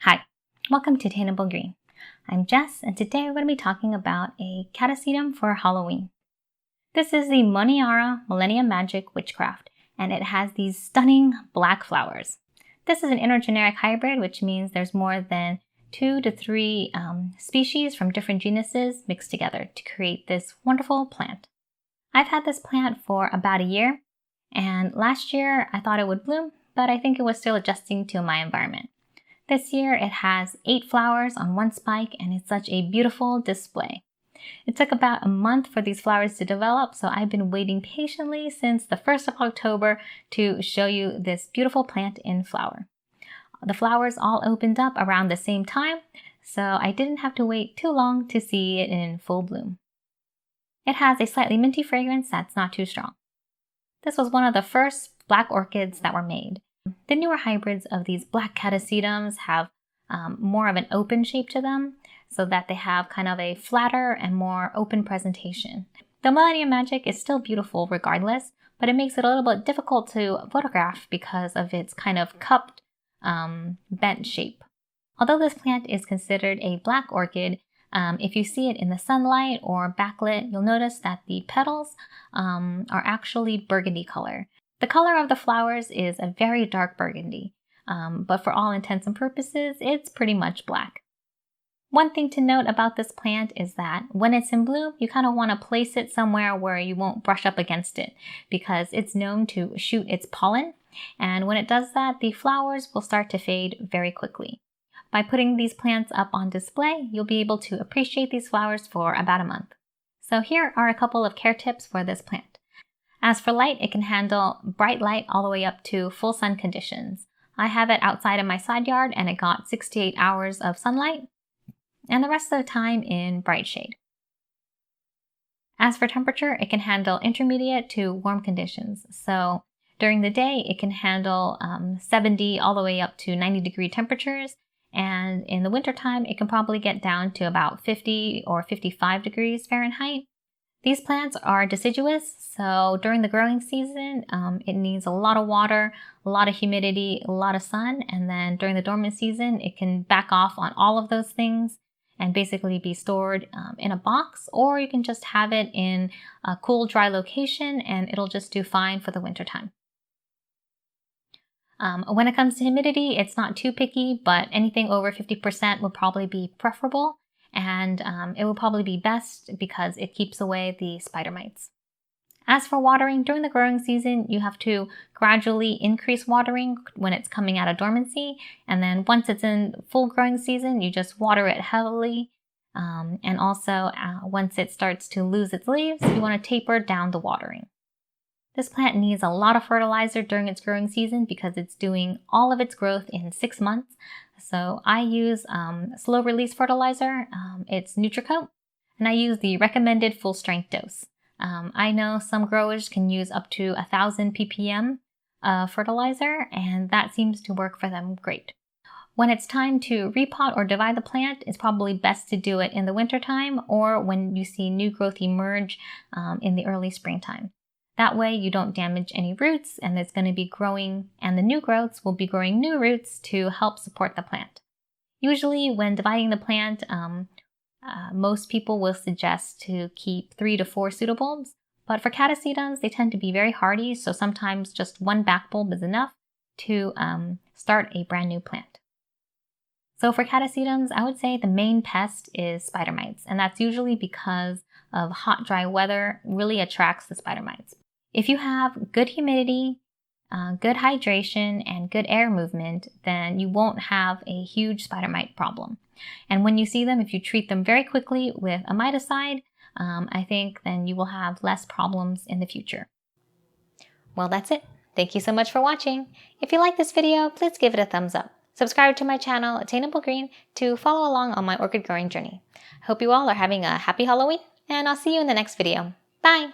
Hi, welcome to Attainable Green. I'm Jess, and today we're going to be talking about a catasetum for Halloween. This is the Monnierara Millennium Magic Witchcraft, and it has these stunning black flowers. This is an intergeneric hybrid, which means there's more than 2 to 3 species from different genuses mixed together to create this wonderful plant. I've had this plant for about a year, and last year I thought it would bloom, but I think it was still adjusting to my environment. This year it has 8 flowers on one spike, and it's such a beautiful display. It took about a month for these flowers to develop, so I've been waiting patiently since the 1st of October to show you this beautiful plant in flower. The flowers all opened up around the same time, so I didn't have to wait too long to see it in full bloom. It has a slightly minty fragrance that's not too strong. This was one of the first black orchids that were made. The newer hybrids of these black catasetums have more of an open shape to them, so that they have kind of a flatter and more open presentation. The Millennium Magic is still beautiful regardless, but it makes it a little bit difficult to photograph because of its kind of cupped, bent shape. Although this plant is considered a black orchid, if you see it in the sunlight or backlit, you'll notice that the petals are actually burgundy color. The color of the flowers is a very dark burgundy, but for all intents and purposes, it's pretty much black. One thing to note about this plant is that when it's in bloom, you kind of want to place it somewhere where you won't brush up against it, because it's known to shoot its pollen, and when it does that, the flowers will start to fade very quickly. By putting these plants up on display, you'll be able to appreciate these flowers for about a month. So here are a couple of care tips for this plant. As for light, it can handle bright light all the way up to full sun conditions. I have it outside in my side yard, and it got 6 to 8 hours of sunlight, and the rest of the time in bright shade. As for temperature, it can handle intermediate to warm conditions. So during the day, it can handle 70 all the way up to 90-degree temperatures, and in the wintertime, it can probably get down to about 50 or 55 degrees Fahrenheit. These plants are deciduous, so during the growing season, it needs a lot of water, a lot of humidity, a lot of sun, and then during the dormant season, it can back off on all of those things and basically be stored in a box, or you can just have it in a cool, dry location and it'll just do fine for the wintertime. When it comes to humidity, it's not too picky, but anything over 50% would probably be preferable. And it will probably be best because it keeps away the spider mites. As for watering, during the growing season, you have to gradually increase watering when it's coming out of dormancy, and then once it's in full growing season, you just water it heavily, and also once it starts to lose its leaves, you want to taper down the watering. This plant needs a lot of fertilizer during its growing season because it's doing all of its growth in 6 months. So I use slow release fertilizer. It's Nutricoat, and I use the recommended full strength dose. I know some growers can use up to 1,000 ppm fertilizer, and that seems to work for them great. When it's time to repot or divide the plant, it's probably best to do it in the wintertime or when you see new growth emerge in the early springtime. That way you don't damage any roots, and it's going to be growing, and the new growths will be growing new roots to help support the plant. Usually when dividing the plant, most people will suggest to keep 3 to 4 pseudobulbs, but for catasetums, they tend to be very hardy, so sometimes just 1 back bulb is enough to start a brand new plant. So for catasetums, I would say the main pest is spider mites, and that's usually because of hot, dry weather really attracts the spider mites. If you have good humidity, good hydration, and good air movement, then you won't have a huge spider mite problem. And when you see them, if you treat them very quickly with a miticide, I think then you will have less problems in the future. Well, that's it. Thank you so much for watching. If you like this video, please give it a thumbs up. Subscribe to my channel, Attainable Green, to follow along on my orchid growing journey. I hope you all are having a happy Halloween, and I'll see you in the next video. Bye!